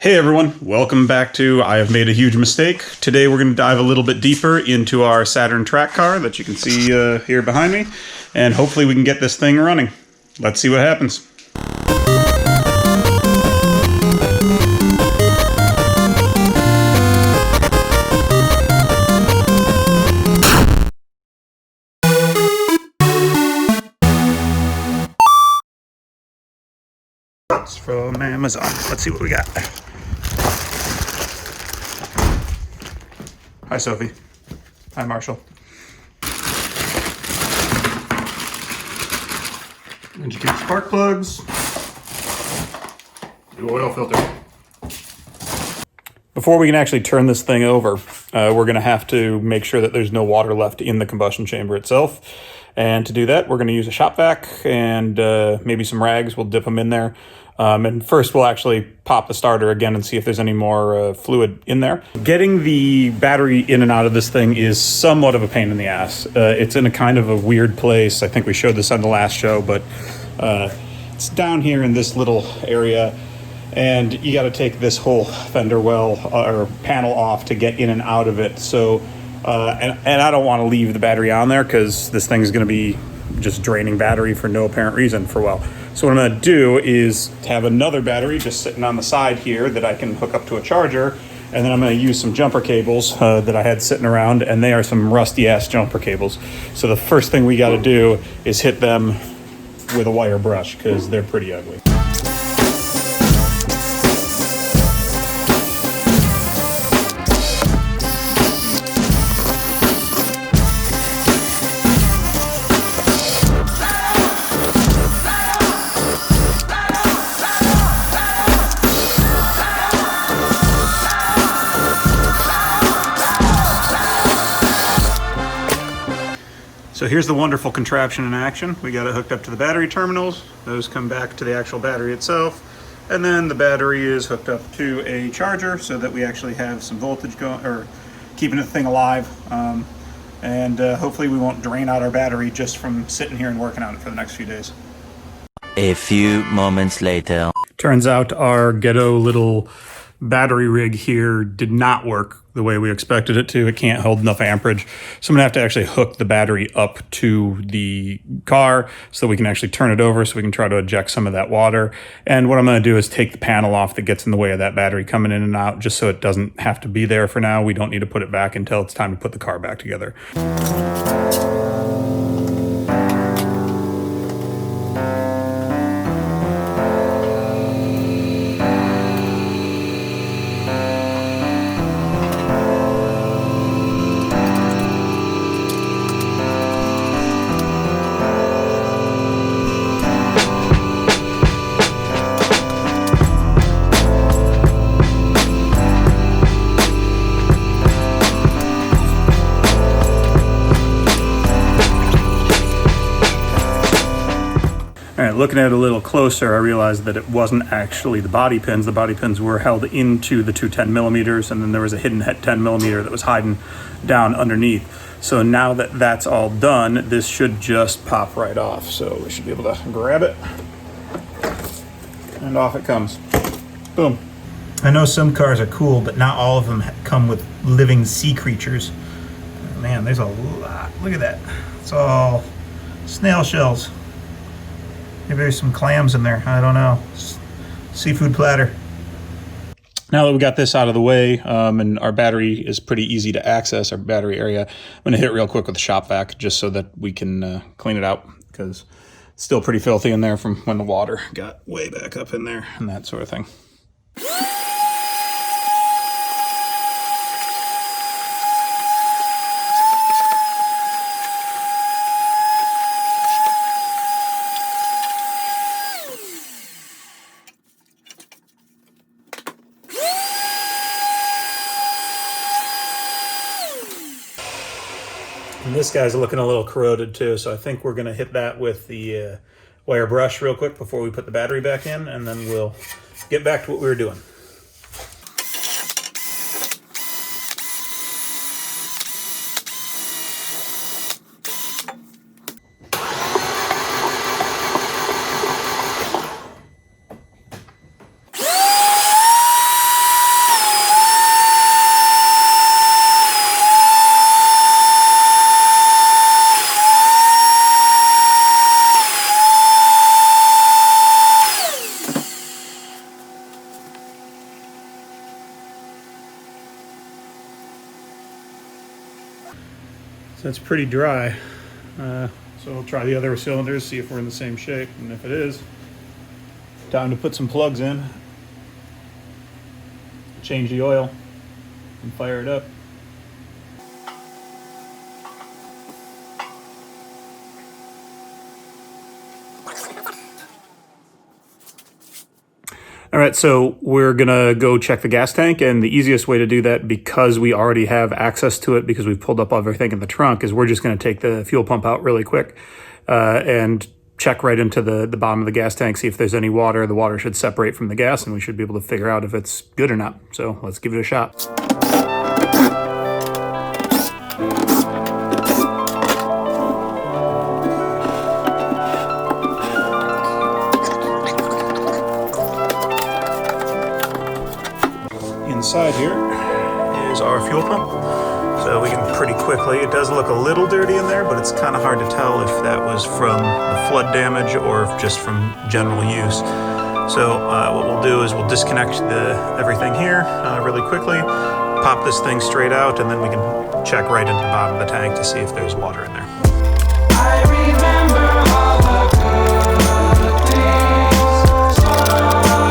Hey everyone, welcome back to I Have Made a Huge Mistake. Today we're going to dive a little bit deeper into our Saturn track car that you can see here behind me, and hopefully we can get this thing running. Let's see what happens. It's from Amazon. Let's see what we got. Hi, Sophie. Hi, Marshall. And you get spark plugs. The oil filter. Before we can actually turn this thing over, we're going to have to make sure that there's no water left in the combustion chamber itself. And to do that, we're going to use a shop vac and maybe some rags. We'll dip them in there. And first we'll actually pop the starter again and see if there's any more fluid in there. Getting the battery in and out of this thing is somewhat of a pain in the ass. It's in a kind of a weird place. I think we showed this on the last show, but it's down here in this little area. And you got to take this whole fender well or panel off to get in and out of it. So, and I don't want to leave the battery on there because this thing's going to be just draining battery for no apparent reason for a while. So what I'm going to do is have another battery just sitting on the side here that I can hook up to a charger, and then I'm going to use some jumper cables that I had sitting around, and they are some rusty ass jumper cables. So the first thing we got to do is hit them with a wire brush because they're pretty ugly. So here's the wonderful contraption in action. We got it hooked up to the battery terminals. Those come back to the actual battery itself. And then the battery is hooked up to a charger so that we actually have some voltage going, or keeping the thing alive. And hopefully we won't drain out our battery just from sitting here and working on it for the next few days. A few moments later. Turns out our ghetto little battery rig here did not work the way we expected it to. It can't hold enough amperage. So I'm gonna have to actually hook the battery up to the car so we can actually turn it over so we can try to eject some of that water. And what I'm gonna do is take the panel off that gets in the way of that battery coming in and out just so it doesn't have to be there for now. We don't need to put it back until it's time to put the car back together. All right, looking at it a little closer, I realized that it wasn't actually the body pins. The body pins were held into the two 10 millimeters, and then there was a hidden 10 millimeter that was hiding down underneath. So now that that's all done, this should just pop right off. So we should be able to grab it, and off it comes. Boom. I know some cars are cool, but not all of them come with living sea creatures. Man, there's a lot. Look at that. It's all snail shells. Maybe there's some clams in there. I don't know. Seafood platter. Now that we got this out of the way, and our battery is pretty easy to access, our battery area, I'm going to hit it real quick with a shop vac just so that we can clean it out because it's still pretty filthy in there from when the water got way back up in there and that sort of thing. And this guy's looking a little corroded too, so I think we're going to hit that with the wire brush real quick before we put the battery back in, and then we'll get back to what we were doing. So it's pretty dry. So we'll try the other cylinders, see if we're in the same shape, and if it is, time to put some plugs in, change the oil, and fire it up. All right, so we're gonna go check the gas tank, and the easiest way to do that, because we already have access to it because we've pulled up everything in the trunk, is we're just gonna take the fuel pump out really quick and check right into the bottom of the gas tank, see if there's any water. The water should separate from the gas, and we should be able to figure out if it's good or not. So let's give it a shot. Inside here is our fuel pump. So we can pretty quickly, it does look a little dirty in there, but it's kind of hard to tell if that was from the flood damage or if just from general use. So what we'll do is we'll disconnect everything here really quickly, pop this thing straight out, and then we can check right into the bottom of the tank to see if there's water in there. I remember all the good things, so nice.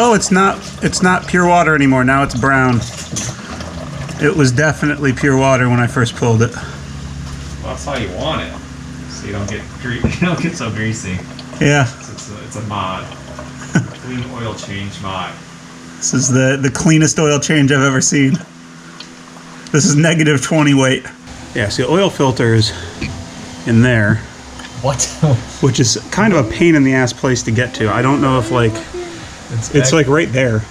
Oh, it's not pure water anymore. Now it's brown. It was definitely pure water when I first pulled it. Well, that's how you want it, so you don't get so greasy. Yeah. It's a mod, clean oil change mod. This is the cleanest oil change I've ever seen. This is negative 20 weight. Yeah, see, oil filters in there. What? Which is kind of a pain in the ass place to get to. I don't know if like it's like right there.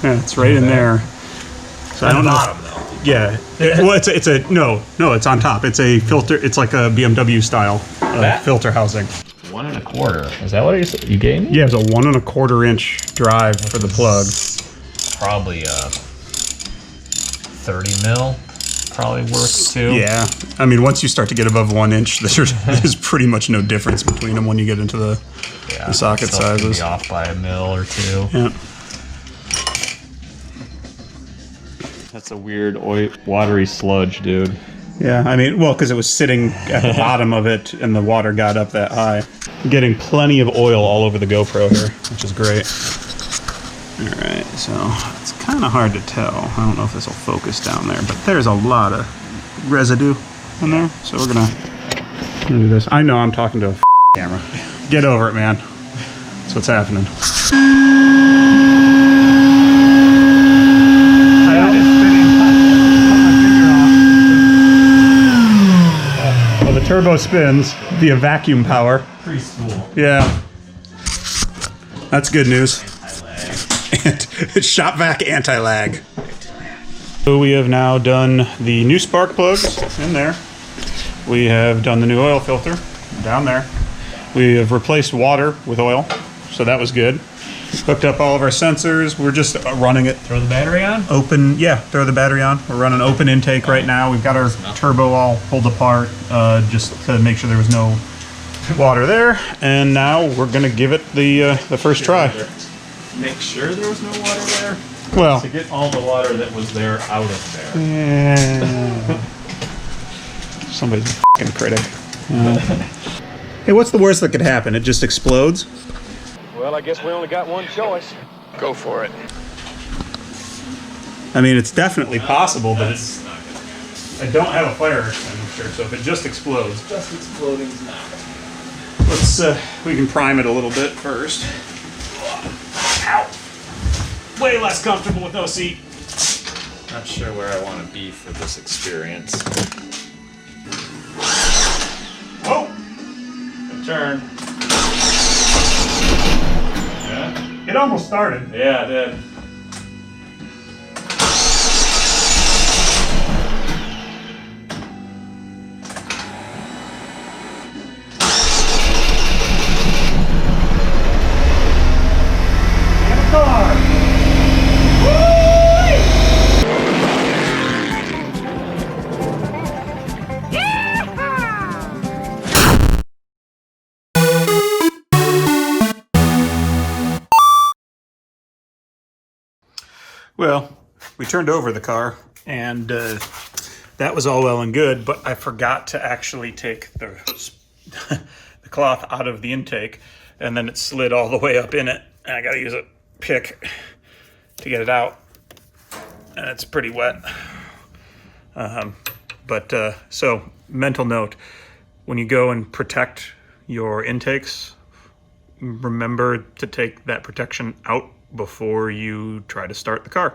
Yeah, it's right in there. So I don't know. Bottom though. Yeah. Well, it's on top. It's a filter. It's like a BMW style filter housing. 1 1/4. Is that what you gave me? Yeah, it's a 1 1/4 inch drive for the plug. Probably 30 mil. Probably worth too. Yeah, I mean, once you start to get above 1 inch, there's pretty much no difference between them when you get into the socket sizes. Be off by a mil or two. Yeah. That's a weird watery sludge, dude. Yeah, I mean, well, because it was sitting at the bottom of it, and the water got up that high. I'm getting plenty of oil all over the GoPro here, which is great. All right, so it's kind of hard to tell. I don't know if this will focus down there, but there's a lot of residue in there. So we're gonna do this. I know I'm talking to a camera. Get over it, man. That's what's happening. Well, the turbo spins via vacuum power. Pretty cool. Yeah, that's good news. Shop vac anti-lag. So we have now done the new spark plugs in there. We have done the new oil filter down there. We have replaced water with oil, so that was good. Hooked up all of our sensors. We're just running it. Throw the battery on? Open, yeah, throw the battery on. We're running open intake right now. We've got our turbo all pulled apart just to make sure there was no water there. And now we're gonna give it the first try. Make sure there was no water there? Well, to get all the water that was there out of there. Yeah. Somebody's a f***ing critic. Hey, what's the worst that could happen? It just explodes? Well, I guess we only got one choice. Go for it. I mean, it's definitely possible, but it's... I don't have a fire extinguisher, so if it just explodes. Just exploding's not. Let's, we can prime it a little bit first. Ow! Way less comfortable with no seat. Not sure where I want to be for this experience. Whoa! Good turn. Yeah? It almost started. Yeah, it did. Well, we turned over the car, and that was all well and good, but I forgot to actually take the cloth out of the intake, and then it slid all the way up in it, and I gotta use a pick to get it out, and it's pretty wet. So mental note, when you go and protect your intakes, remember to take that protection out before you try to start the car.